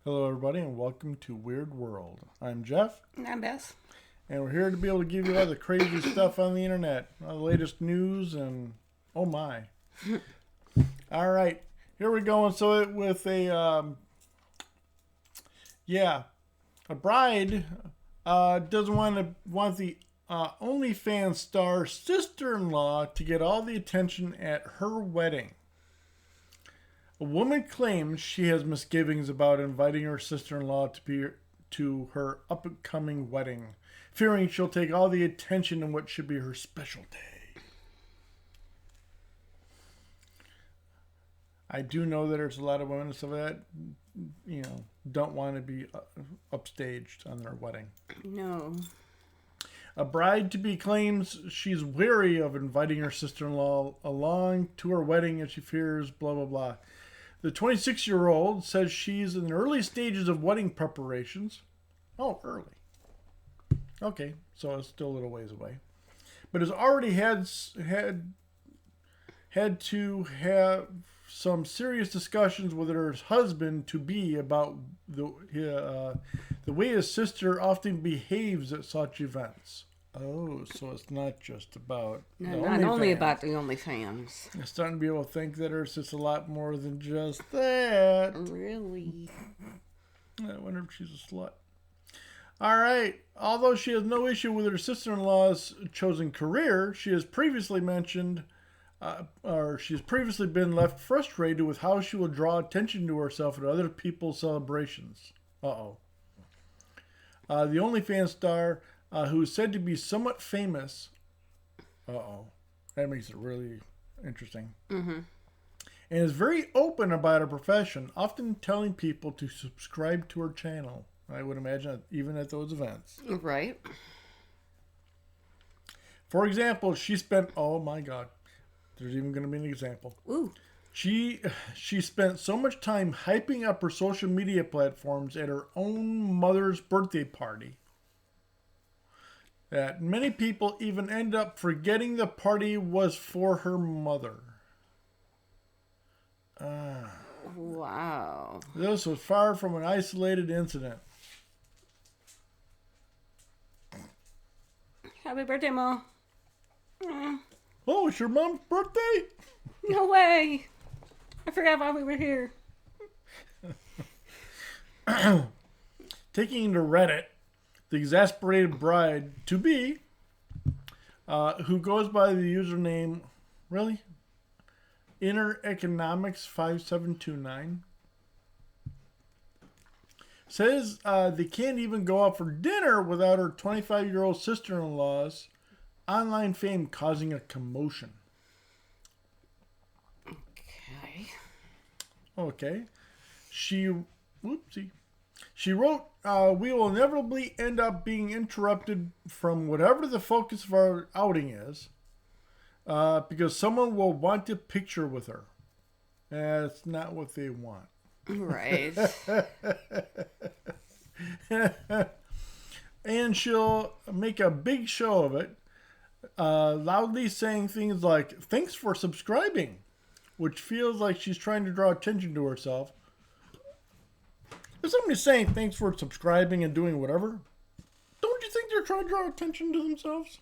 Hello, everybody, and welcome to Weird World. I'm Jeff, And I'm Beth. and we're here to be able to give you all the crazy stuff on the internet, all the latest news, and oh my. All right, here we go. And so, with a bride doesn't want the OnlyFans star sister-in-law to get all the attention at her wedding. A woman claims she has misgivings about inviting her sister-in-law to her upcoming wedding, fearing she'll take all the attention in what should be her special day. I do know that there's a lot of women and stuff like that, don't want to be upstaged on their wedding. No. A bride-to-be claims she's wary of inviting her sister-in-law along to her wedding as she fears blah, blah, blah. The 26-year-old says she's in the early stages of wedding preparations. Oh, early. Okay, so it's still a little ways away. But has already had to have some serious discussions with her husband-to-be about the way his sister often behaves at such events. Oh, so it's not just about Not only about the OnlyFans. I'm starting to be able to think that there's just a lot more than just that. Really? I wonder if she's a slut. All right. Although she has no issue with her sister-in-law's chosen career, she has previously mentioned, she's previously been left frustrated with how she will draw attention to herself at other people's celebrations. The OnlyFans star, who is said to be somewhat famous. That makes it really interesting. Mm-hmm. And is very open about her profession, often telling people to subscribe to her channel. I would imagine even at those events. Right. For example, she spent, oh my God, there's even going to be an example. Ooh. She spent so much time hyping up her social media platforms at her own mother's birthday party that many people even end up forgetting the party was for her mother. Wow. This was far from an isolated incident. Happy birthday, Ma. Oh, it's your mom's birthday? No way. I forgot why we were here. Taking to Reddit, the exasperated bride-to-be, who goes by the username, really? Inner Economics 5729, says they can't even go out for dinner without her 25-year-old sister-in-law's online fame causing a commotion. Okay. She wrote, we will inevitably end up being interrupted from whatever the focus of our outing is, because someone will want a picture with her. That's not what they want. Right. And she'll make a big show of it, loudly saying things like, thanks for subscribing, which feels like she's trying to draw attention to herself. If somebody's saying thanks for subscribing and doing whatever, don't you think they're trying to draw attention to themselves?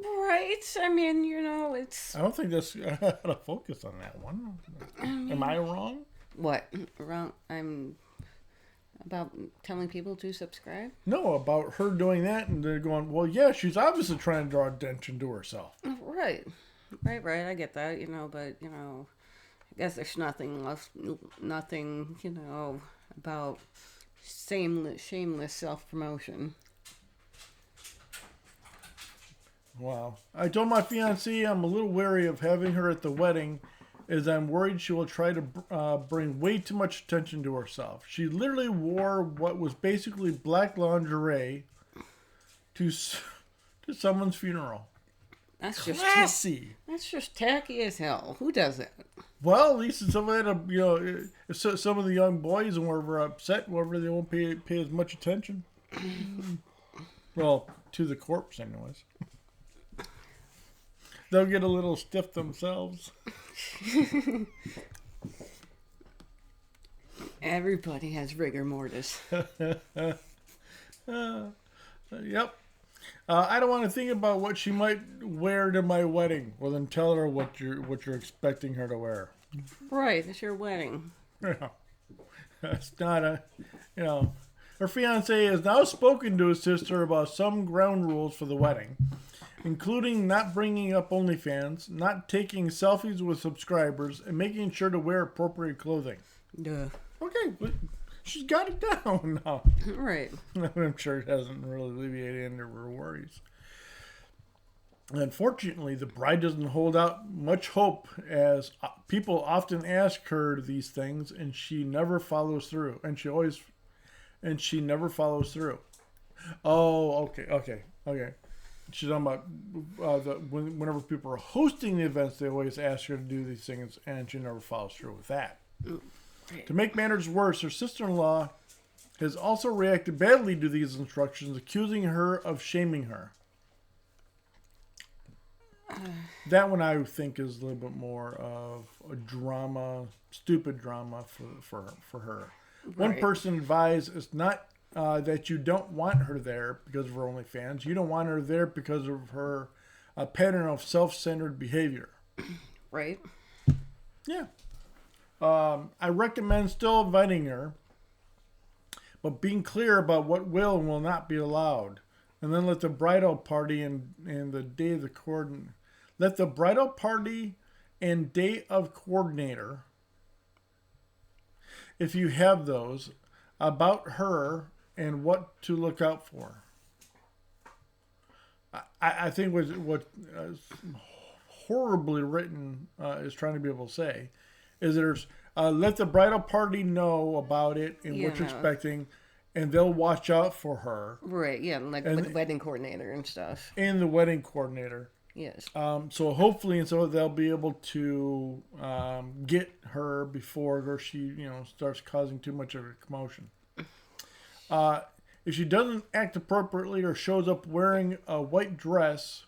Right. I mean, it's... I don't think that's how to focus on that one. Am I wrong? What? Wrong? I'm... About telling people to subscribe? No, about her doing that, and they're going, well, yeah, she's obviously trying to draw attention to herself. Right. Right. I get that, but, I guess there's nothing about shameless self-promotion. Wow. I told my fiancée I'm a little wary of having her at the wedding, as I'm worried she will try to bring way too much attention to herself. She literally wore what was basically black lingerie to someone's funeral. That's classy. That's just tacky as hell. Who does that? Well, at least some of some of the young boys were upset whenever they won't pay as much attention. Well, to the corpse, anyways. They'll get a little stiff themselves. Everybody has rigor mortis. Yep. I don't want to think about what she might wear to my wedding. Well, then tell her what you're expecting her to wear. Right, it's your wedding. Yeah. It's not a, you know. Her fiance has now spoken to his sister about some ground rules for the wedding, including not bringing up OnlyFans, not taking selfies with subscribers, and making sure to wear appropriate clothing. Duh. Okay, but she's got it down now. Right. I'm sure it hasn't really alleviated any of her worries. Unfortunately, the bride doesn't hold out much hope, as people often ask her these things, and she never follows through. She never follows through. Oh, okay. She's talking about whenever people are hosting the events, they always ask her to do these things, and she never follows through with that. To make matters worse, her sister-in-law has also reacted badly to these instructions, accusing her of shaming her. That one I think is a little bit more of a drama, stupid drama for her. Right. One person advised it's not that you don't want her there because of her OnlyFans. You don't want her there because of her pattern of self-centered behavior. Right. Yeah. I recommend still inviting her, but being clear about what will and will not be allowed. And then let the bridal party and the day of the coordinator. Let the bridal party and day of coordinator, if you have those, about her and what to look out for. I think what horribly written is trying to be able to say is there's let the bridal party know about it and what you're expecting, and they'll watch out for her. Right, yeah, like with the wedding coordinator and stuff. And the wedding coordinator. Yes. So hopefully, and so they'll be able to get her before she, starts causing too much of a commotion. If she doesn't act appropriately or shows up wearing a white dress,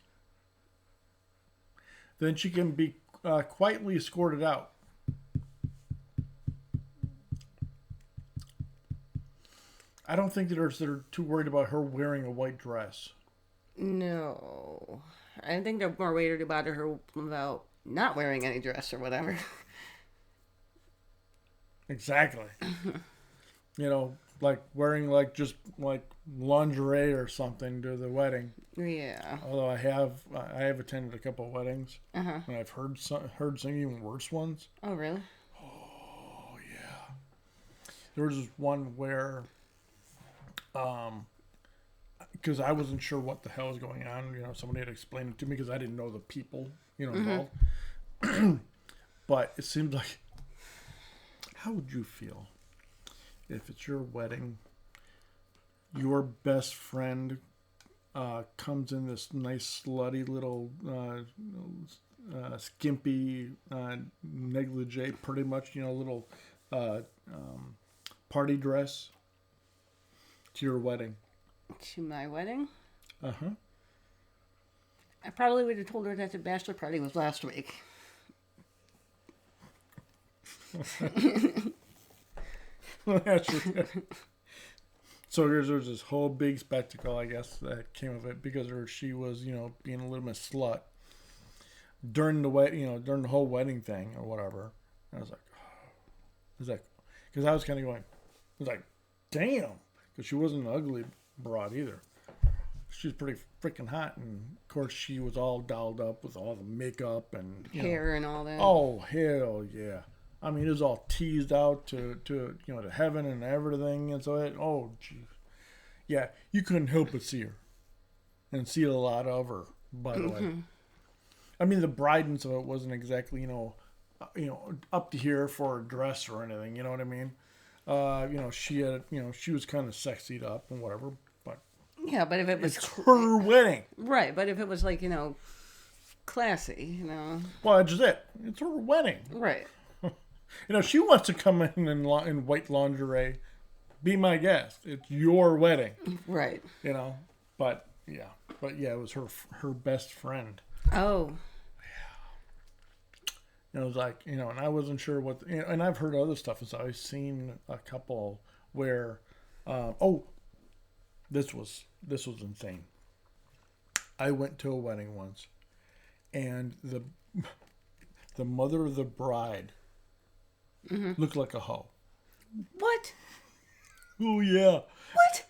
then she can be quietly escorted out. I don't think they're too worried about her wearing a white dress. No. I think they're more worried about her about not wearing any dress or whatever. Exactly. Like wearing just lingerie or something to the wedding. Yeah. Although I have attended a couple of weddings, and I've heard some even worse ones. Oh, really? Oh yeah. There was this one where, because I wasn't sure what the hell was going on. Somebody had explained it to me because I didn't know the people, involved. But it seemed like, how would you feel if it's your wedding, your best friend comes in this nice, slutty little skimpy negligee, pretty much, little party dress to your wedding? To my wedding? Uh-huh. I probably would have told her that the bachelor party was last week. So there's this whole big spectacle, I guess, that came of it because she was, being a little bit slut during the whole wedding thing or whatever. And I was like, because I was kind of going, I was like, damn, because she wasn't an ugly broad either. She's pretty freaking hot, and of course she was all dolled up with all the makeup and hair and all that. Oh hell yeah! I mean, it was all teased out to to heaven and everything, and so yeah, you couldn't help but see her, and see a lot of her. By the way, I mean the bride and so it wasn't exactly up to here for a dress or anything. You know what I mean? She had she was kind of sexied up and whatever. Yeah, but if it was... It's her wedding. Right, but if it was classy, Well, that's just it. It's her wedding. Right. She wants to come in white lingerie. Be my guest. It's your wedding. Right. But yeah, it was her best friend. Oh. it was like, and I wasn't sure what, and I've heard other stuff. So I've seen a couple where, this was insane. I went to a wedding once, and the mother of the bride looked like a hoe. What? Oh yeah. What?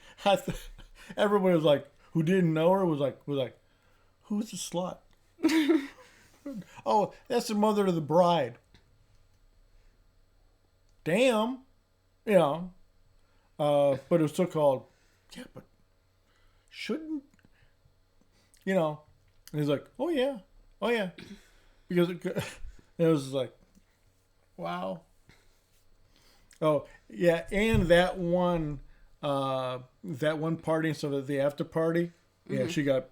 Everybody was like, who didn't know her was like, who's the slut? Oh, that's the mother of the bride. Damn. But it was so called. Yeah, but shouldn't. And he's like, oh yeah, because it was like, wow. Oh yeah, and that one party, so the after party, yeah, she got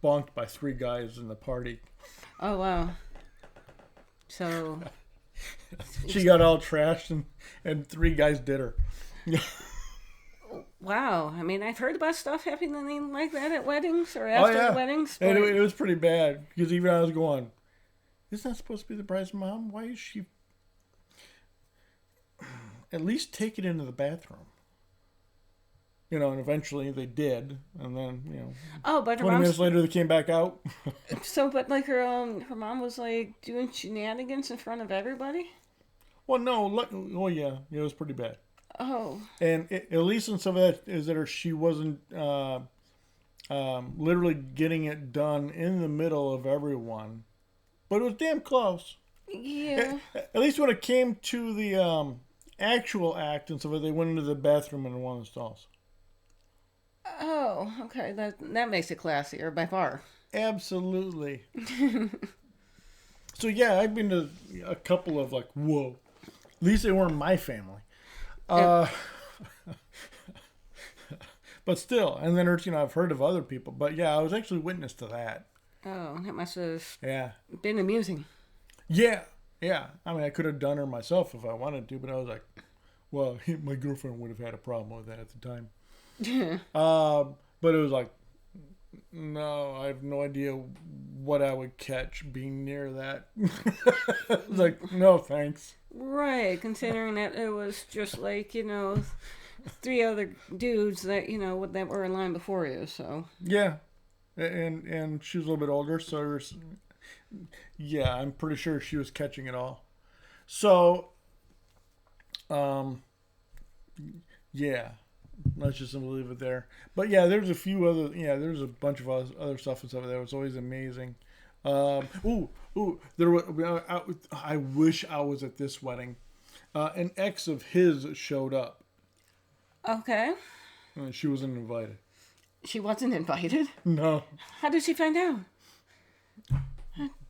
bonked by 3 guys in the party. Oh wow. So she got all trashed, and 3 guys did her. Wow. I mean, I've heard about stuff happening like that at weddings or after weddings. But... And it was pretty bad, because even I was going, isn't that supposed to be the bride's mom? Why is she... At least take it into the bathroom. And eventually they did. And then, Oh, but 20 minutes later they came back out. So, but like her mom was like doing shenanigans in front of everybody? Well, no. Oh, yeah. It was pretty bad. Oh. And at least in some of that is that she wasn't literally getting it done in the middle of everyone. But it was damn close. Yeah. At least when it came to the actual act and stuff, they went into the bathroom in one of the stalls. Oh, okay. That makes it classier by far. Absolutely. So yeah, I've been to a couple of like, whoa. At least they weren't my family. But still, and then there's, I've heard of other people, but yeah, I was actually witness to that. Oh, that must have Yeah. been amusing. Yeah. I mean, I could have done her myself if I wanted to, but I was like, well, my girlfriend would have had a problem with that at the time. But it was like, no, I have no idea what I would catch being near that. It was like, no, thanks. Right, considering that it was just like, 3 other dudes that, that were in line before you, so. Yeah. And she was a little bit older, so yeah, I'm pretty sure she was catching it all. So, yeah, let's just leave it there. But yeah, there's a few other, there's a bunch of other stuff and stuff that was always amazing. There were, I wish I was at this wedding. An ex of his showed up. Okay. She wasn't invited. She wasn't invited? No. How did she find out?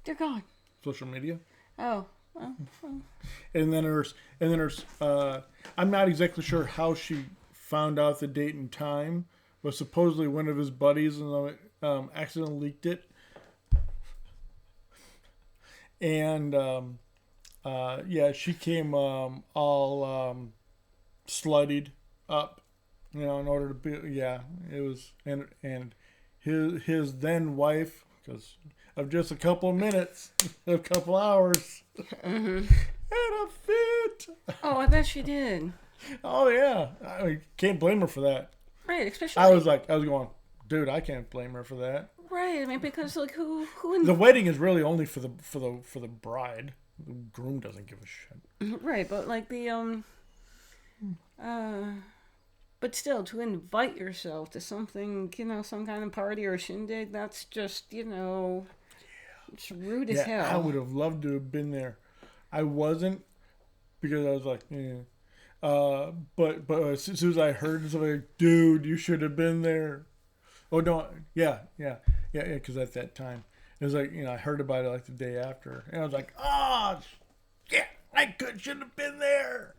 Dear God. Social media. Oh. Well. And then there's I'm not exactly sure how she found out the date and time, but supposedly one of his buddies accidentally leaked it. And she came all sluttied up, in order to be, it was, and his then wife, because of just a couple of minutes, a couple hours, had a fit. Oh, I bet she did. Oh yeah, I can't blame her for that. Right, especially. I was going, dude, I can't blame her for that. Right, I mean, because like who the wedding is really only for the bride. The groom doesn't give a shit. Right, but like but still, to invite yourself to something, some kind of party or shindig, that's just, it's rude as hell. I would have loved to have been there. I wasn't, because I was like, but as soon as I heard somebody like, dude, you should have been there. Oh no, yeah, because at that time it was like, I heard about it like the day after, and I was like, oh, yeah, I should have been there.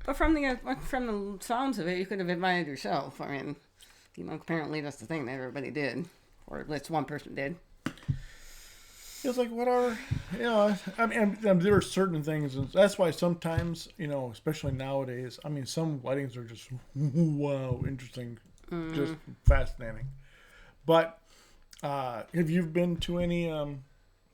But from the sounds of it, you could have invited yourself. I mean, apparently that's the thing that everybody did, or at least one person did. It was like, whatever, I mean, there are certain things, and that's why sometimes, especially nowadays, I mean, some weddings are just, wow, interesting, just fascinating. But have you been to any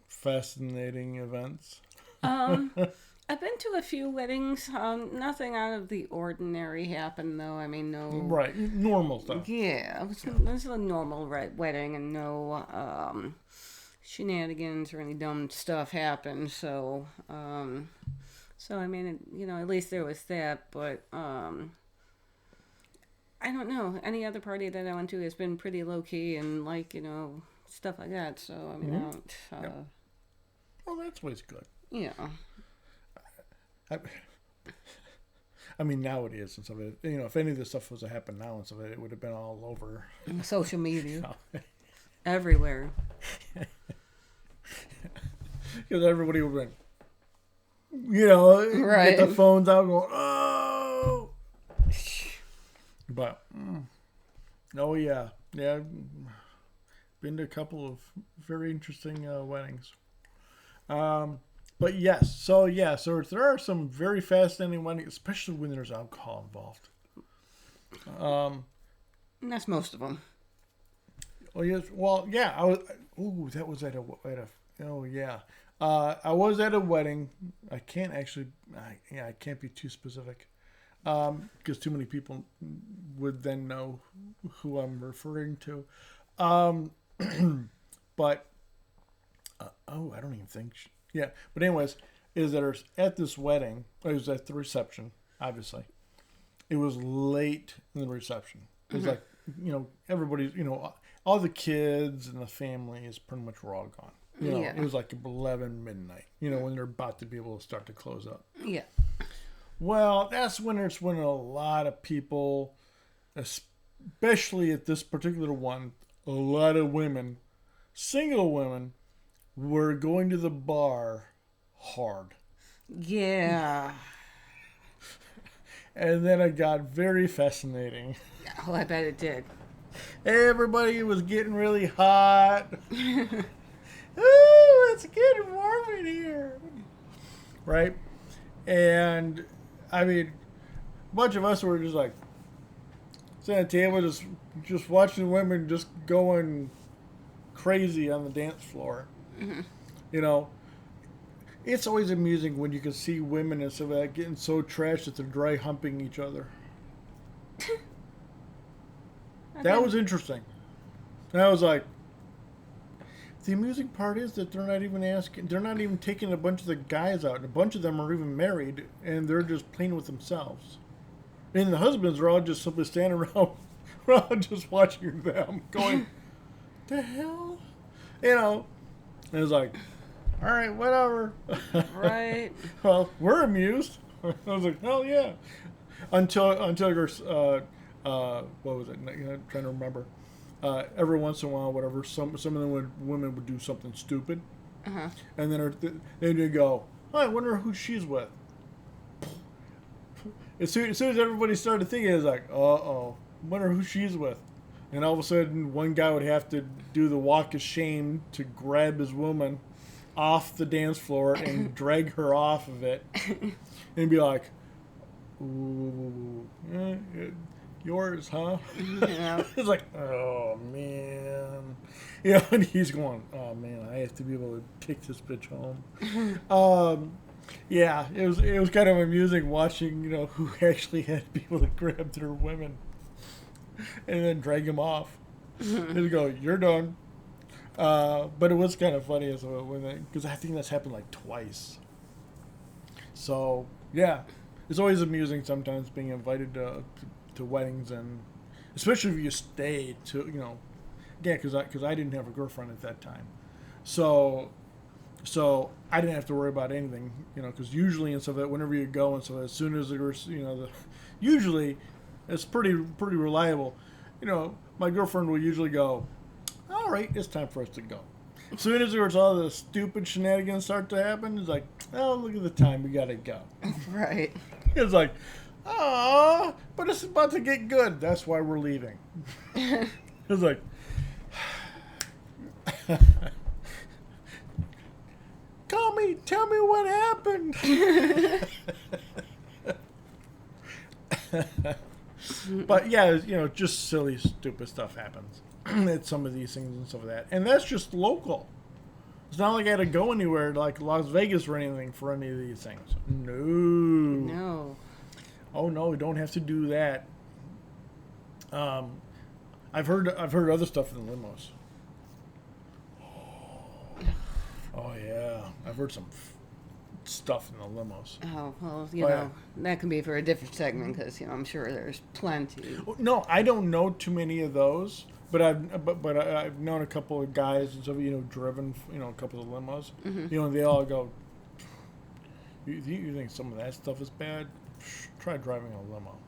fascinating events? I've been to a few weddings. Nothing out of the ordinary happened, though. I mean, no. Right, normal stuff. Yeah, it was a normal wedding, and no shenanigans or any dumb stuff happened. So I mean, at least there was that. But I don't know. Any other party that I went to has been pretty low key and stuff like that. So I mean, I don't. Yep. Well, that's always good. Yeah. I mean, nowadays and stuff, if any of this stuff was to happen now and stuff, it would have been all over social media, everywhere. Because everybody would have right. get the phones out going, oh. But, oh yeah, been to a couple of very interesting weddings. But yes, so there are some very fascinating weddings, especially when there's alcohol involved. And that's most of them. Oh yes, well yeah, I was at a oh yeah, I was at a wedding. I can't actually, I can't be too specific, because too many people would then know who I'm referring to. But I don't even think. Yeah, but anyways, is that at this wedding, it was at the reception, obviously. It was late in the reception. It was like, everybody's, all the kids and the families pretty much were all gone. It was like 11 midnight, when they're about to be able to start to close up. Yeah. Well, that's when a lot of people, especially at this particular one, a lot of women, single women, were going to the bar hard. Yeah. And then it got very fascinating. Oh, I bet it did. Everybody was getting really hot. Ooh, it's getting warm in here. Right? And, I mean, a bunch of us were just like, sitting at the table, just watching women just going crazy on the dance floor. Mm-hmm. It's always amusing when you can see women and stuff like that getting so trashed that they're dry humping each other. That was interesting. And I was like, the amusing part is that they're not even taking a bunch of the guys out. And a bunch of them are even married, and they're just playing with themselves. And the husbands are all just simply standing around, just watching them, going, the hell? And it's like, all right, whatever. Right. Well, we're amused. I was like, hell yeah. Until there's, what was it? I'm trying to remember. Every once in a while, whatever, some of the women would do something stupid. Uh-huh. And then you go, oh, I wonder who she's with. As soon as everybody started thinking, it's like, uh-oh, wonder who she's with. And all of a sudden, one guy would have to do the walk of shame to grab his woman off the dance floor and drag her off of it. And be like, ooh, yours, huh? Yeah. It's like, oh, man. And he's going, oh, man, I have to be able to take this bitch home. Yeah, it was kind of amusing watching, who actually had to be able to grab their women and then drag them off. And go, you're done. But it was kind of funny as well because I think that's happened like twice. So yeah, it's always amusing sometimes being invited to weddings, and especially if you stay to again because I didn't have a girlfriend at that time, so I didn't have to worry about anything, because usually and stuff that whenever you go and so as soon as there's usually it's pretty reliable. My girlfriend will usually go, all right, it's time for us to go. As soon as there's all the stupid shenanigans start to happen, it's like, oh, look at the time, we gotta go. Right. It's like, ah, but it's about to get good. That's why we're leaving. It's like, tell me what happened. But yeah, just silly, stupid stuff happens at some of these things and stuff like that. And that's just local. It's not like I had to go anywhere like Las Vegas or anything for any of these things. No. No. Oh no, we don't have to do that. I've heard other stuff in the limos. Oh yeah, I've heard some stuff in the limos. Oh, well, you know, that can be for a different segment because, you know, I'm sure there's plenty. No, I don't know too many of those, but I've known a couple of guys and stuff, you know, driven, you know, a couple of limos. Mm-hmm. You know, they all go, you think some of that stuff is bad? Try driving a limo.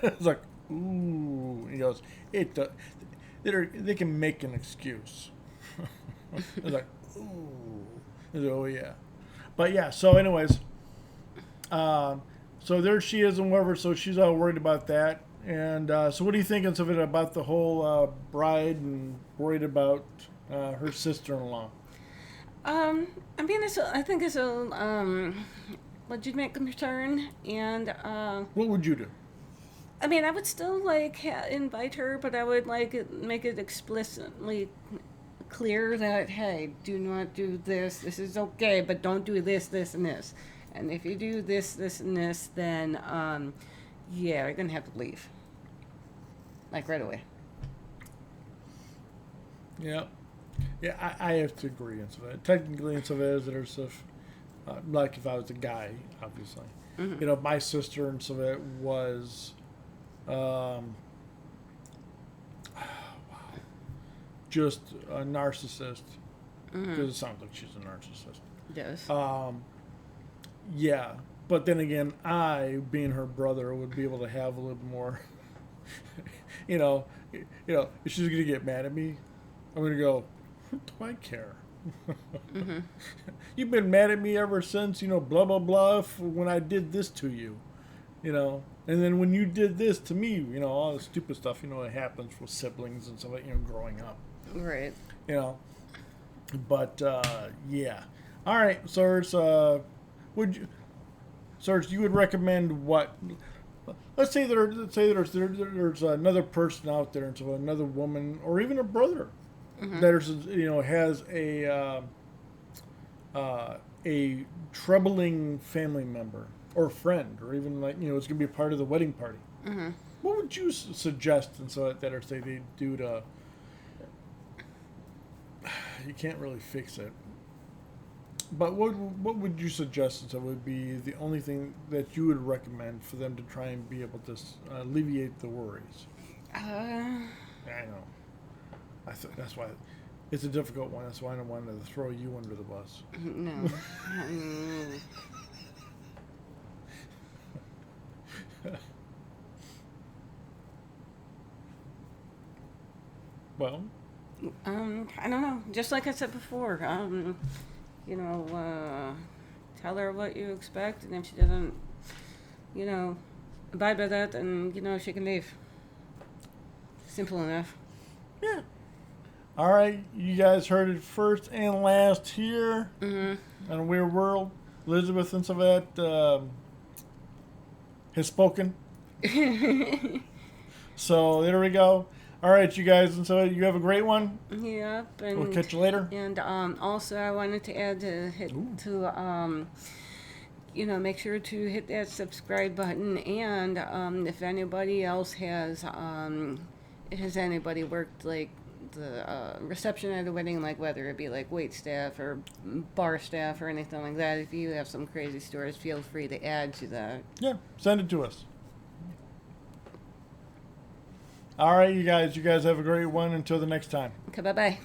It's like, ooh. He goes, they can make an excuse. It's like, ooh. He's like, oh yeah. But yeah, so anyways, so there she is and whatever, so she's all worried about that. And so what are you thinking of it about the whole bride and worried about her sister-in-law? I mean, I think it's a legitimate concern, and What would you do? I mean, I would still like invite her, but I would like make it explicitly clear that, hey, do not do this. This is okay, but don't do this, this, and this. And if you do this, this, and this, then yeah, you're gonna have to leave, like right away. Yeah, yeah, I have to agree. And so technically, and so there's stuff like if I was a guy, obviously, Mm-hmm. you know, my sister and so that was, just a narcissist because it sounds like she's a narcissist. Yes. Yeah, but then again, I, being her brother, would be able to have a little more. you know, if she's gonna get mad at me, I'm gonna go. What do I care? Mm-hmm. You've been mad at me ever since, you know, blah blah blah. When I did this to you, you know, and then when you did this to me, you know, all the stupid stuff, you know, that happens with siblings and stuff, you know, growing up. Right. You know, but yeah. All right, Serge. Serge, you would recommend what? Let's say there's another person out there, and so another woman or even a brother that is, you know, has a troubling family member or friend, or even like, you know, it's gonna be a part of the wedding party. Mm-hmm. What would you suggest, and so that or say they do to? You can't really fix it. But what would you suggest that would be the only thing that you would recommend for them to try and be able to alleviate the worries? I know. That's why it's a difficult one. That's why I wanted to throw you under the bus. No. Well, I don't know. Just like I said before, you know, tell her what you expect, and if she doesn't, you know, abide by that, then, you know, she can leave. Simple enough. yeah. All right, you guys heard it first and last here on Weird World. Elizabeth and Savette has spoken. So there we go. All right, you guys, and so you have a great one. Yep. And, We'll catch you later. And also, I wanted to add you know, make sure to hit that subscribe button. And if anybody else has anybody worked like the reception at a wedding, like whether it be like wait staff or bar staff or anything like that, if you have some crazy stories, feel free to add to that. Yeah, send it to us. All right, you guys have a great one. Until the next time. Okay, bye bye.